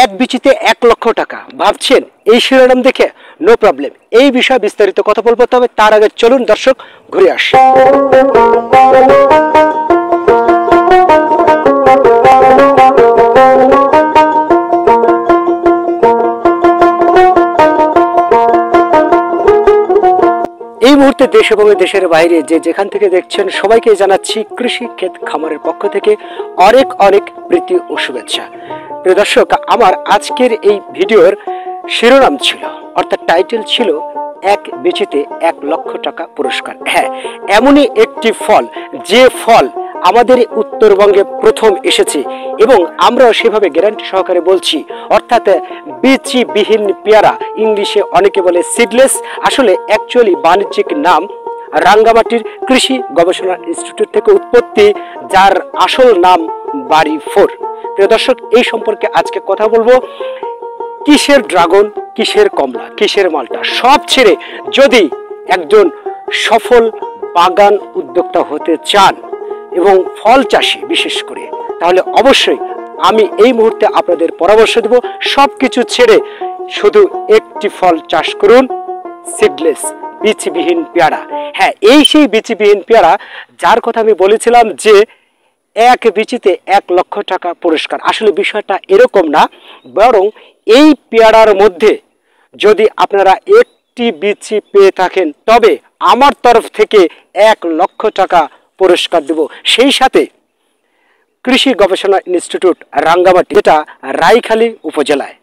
এক বিচিতে 1,00,000 টাকা, ভাবছেন এই শিরোনাম দেখে? নো প্রবলেম, এই বিষয়ে বিস্তারিত কথা বলবো, তবে তার আগে চলুন দর্শক ঘুরে আসি। এই মুহূর্তে দেশ এবং দেশের বাইরে যে যেখান থেকে দেখছেন সবাইকে জানাচ্ছি কৃষি ক্ষেত খামারের পক্ষ থেকে অনেক অনেক প্রীতি ও শুভেচ্ছা। প্রিয় দর্শক, আমার আজকের এই ভিডিওর শিরোনাম ছিল, অর্থাৎ টাইটেল ছিল, এক বিচিতে 1,00,000 টাকা পুরস্কার। হ্যাঁ, এমনই একটি ফল, যে ফল আমাদের উত্তরবঙ্গে প্রথম এসেছে এবং আমরাও সেভাবে গ্যারান্টি সহকারে বলছি, অর্থাৎ বীজবিহীন পেয়ারা, ইংলিশে অনেকে বলে সিডলেস, আসলে অ্যাকচুয়ালি বাণিজ্যিক নাম রাঙ্গামাটির কৃষি গবেষণা ইনস্টিটিউট থেকে উৎপত্তি, যার আসল নাম বাড়ি 4। প্রিয় দর্শক, এই সম্পর্কে আজকে কথা বলবো। কিসের ড্রাগন, কিসের কমলা, কিসের মালটা, সব ছেড়ে যদি একজন সফল বাগান উদ্যোক্তা হতে চান এবং ফল চাষি বিশেষ করে, তাহলে অবশ্যই আমি এই মুহূর্তে আপনাদের পরামর্শ দেব, সবকিছু ছেড়ে শুধু একটি ফল চাষ করুন, সিডলেস বীজবিহীন পেয়ারা। হ্যাঁ, এই সেই বীজবিহীন পেয়ারা যার কথা আমি বলেছিলাম যে এক বিচিতে 1,00,000 টাকা পুরস্কার। আসলে বিষয়টা এরকম না, বরং এই পেয়ারার মধ্যে যদি আপনারা একটি বিচি পেয়ে থাকেন তবে আমার তরফ থেকে 1,00,000 টাকা পুরস্কার দেব। সেই সাথে কৃষি গবেষণা ইনস্টিটিউট রাঙ্গামাটি, যেটা রাইখালী উপজেলায়,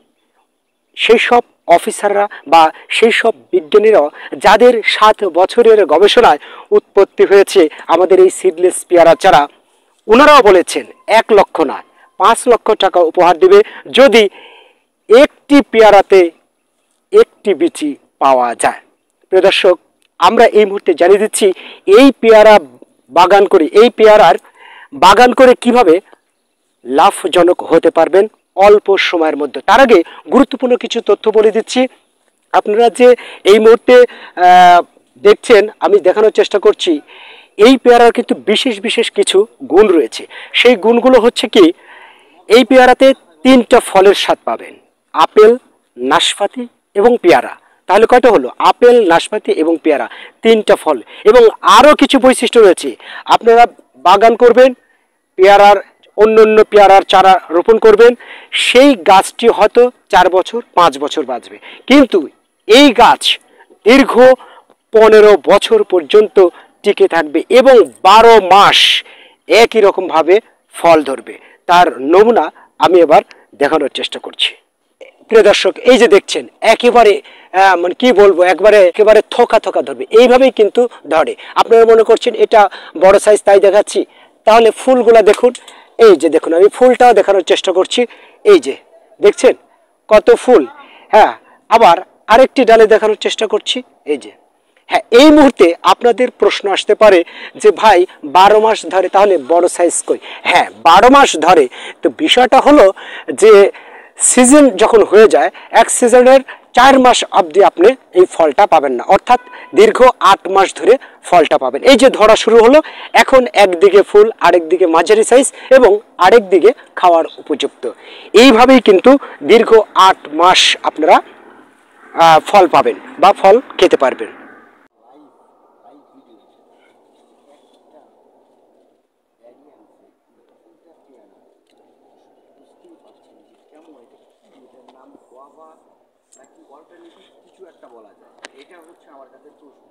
সেই সব অফিসাররা বা সেই সব বিজ্ঞানীরা যাদের 7 বছরের গবেষণায় উৎপত্তি হয়েছে আমাদের এই সিডলেস পেয়ারা চারা, ওনারাও বলেছেন 1 লক্ষ না 5 লক্ষ টাকা উপহার দেবে যদি একটি পেয়ারাতে একটি বিচি পাওয়া যায়। প্রিয় দর্শক, আমরা এই মুহূর্তে জানিয়ে দিচ্ছি এই পেয়ারা বাগান করে, এই পেয়ারার বাগান করে কিভাবে লাভজনক হতে পারবেন অল্প সময়ের মধ্যে। তার আগে গুরুত্বপূর্ণ কিছু তথ্য বলে দিচ্ছি। আপনারা যে এই মুহূর্তে দেখছেন, আমি দেখানোর চেষ্টা করছি, এই পেয়ারার কিন্তু বিশেষ বিশেষ কিছু গুণ রয়েছে। সেই গুণগুলো হচ্ছে কি, এই পেয়ারাতে 3টা ফলের স্বাদ পাবেন, আপেল, নাশপাতি এবং পেয়ারা। তাহলে কয়টা হলো? আপেল, নাশপাতি এবং পেয়ারা, 3টা ফল। এবং আরও কিছু বৈশিষ্ট্য রয়েছে। আপনারা বাগান করবেন, পেয়ারার অন্য পেয়ারার চারা রোপণ করবেন, সেই গাছটি হয়তো 4 বছর 5 বছর বাঁচবে, কিন্তু এই গাছ দীর্ঘ 15 বছর পর্যন্ত টিকে থাকবে এবং 12 মাস একই রকমভাবে ফল ধরবে। তার নমুনা আমি এবার দেখানোর চেষ্টা করছি। প্রিয় দর্শক, এই যে দেখছেন, একেবারে মানে কি বলবো, একেবারে থোকা থোকা ধরবে, এইভাবেই কিন্তু ধরে। আপনারা মনে করছেন এটা বড় সাইজ তাই দেখাচ্ছি, তাহলে ফুলগুলা দেখুন। এই যে দেখুন, আমি ফুলটাও দেখানোর চেষ্টা করছি। এই যে দেখছেন কত ফুল। হ্যাঁ, আবার আরেকটি ডালে দেখানোর চেষ্টা করছি। এই যে, হ্যাঁ, এই মুহূর্তে আপনাদের প্রশ্ন আসতে পারে যে ভাই 12 মাস ধরে, তাহলে বড় সাইজ কই? হ্যাঁ, 12 মাস ধরে। তো বিষয়টা হলো যে সিজন যখন হয়ে যায়, এক সিজনের 4 মাস অবধি আপনি এই ফলটা পাবেন না, অর্থাৎ দীর্ঘ 8 মাস ধরে ফলটা পাবেন। এই যে ধরা শুরু হলো, এখন একদিকে ফুল, আরেকদিকে মাঝারি সাইজ এবং আরেকদিকে খাওয়ার উপযুক্ত। এইভাবেই কিন্তু দীর্ঘ 8 মাস আপনারা ফল পাবেন বা ফল খেতে পারবেন। কিছু একটা বলা যায়, এটা হচ্ছে আমার কাছে প্রশ্ন।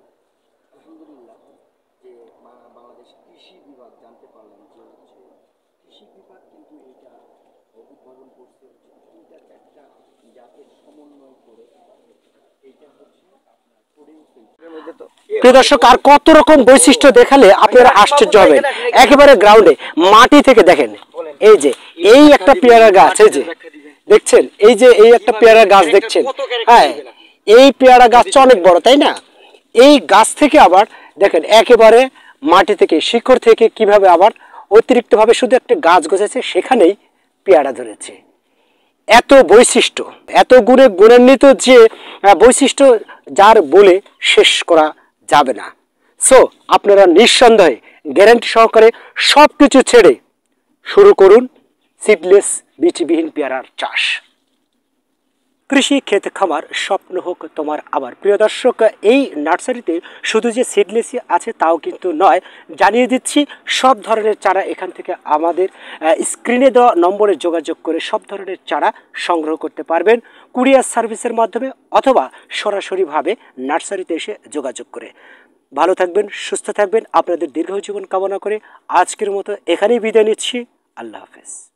আলহামদুলিল্লাহ যে বাংলাদেশ কৃষি বিভাগ জানতে পারলাম যে হচ্ছে কৃষি বিভাগ কিন্তু এটা উদ্ভাবন করছে, 3-4টা জাতের সমন্বয় করে এইটা হচ্ছে প্রিয় দর্শক, আর কত রকম বৈশিষ্ট্য দেখালে আপনারা আশ্চর্য হবেন। একেবারে গ্রাউন্ডে মাটি থেকে দেখেন, এই যে এই একটা পেয়ারা গাছ, এই যে দেখছেন, এই যে এই একটা পেয়ারা গাছ দেখছেন। হ্যাঁ, এই পেয়ারা গাছটা অনেক বড়, তাই না? এই গাছ থেকে আবার দেখেন একেবারে মাটি থেকে, শিকড় থেকে কিভাবে আবার অতিরিক্তভাবে শুধু একটা গাছ গজাচ্ছে, সেখানেই পেয়ারা ধরেছে। এত বৈশিষ্ট্য, এত গুণে গুণান্বিত যে বৈশিষ্ট্য যার বলে শেষ করা যাবে না। সো আপনারা নিঃসন্দেহে গ্যারান্টি সহকারে সব কিছু ছেড়ে শুরু করুন সিডলেস বীজবিহীন পেয়ারার চাষ। কৃষি ক্ষেত খামার স্বপ্ন হোক তোমার আবার। প্রিয় দর্শক, এই নার্সারিতে শুধু যে সিডলেসই আছে তাও কিন্তু নয়, জানিয়ে দিচ্ছি সব ধরনের চারা এখান থেকে আমাদের স্ক্রিনে দেওয়া নম্বরে যোগাযোগ করে সব ধরনের চারা সংগ্রহ করতে পারবেন কুরিয়ার সার্ভিসের মাধ্যমে অথবা সরাসরিভাবে নার্সারিতে এসে যোগাযোগ করে। ভালো থাকবেন, সুস্থ থাকবেন, আপনাদের দীর্ঘ জীবন কামনা করে আজকের মতো এখানেই বিদায় নিচ্ছি। আল্লাহ হাফেজ।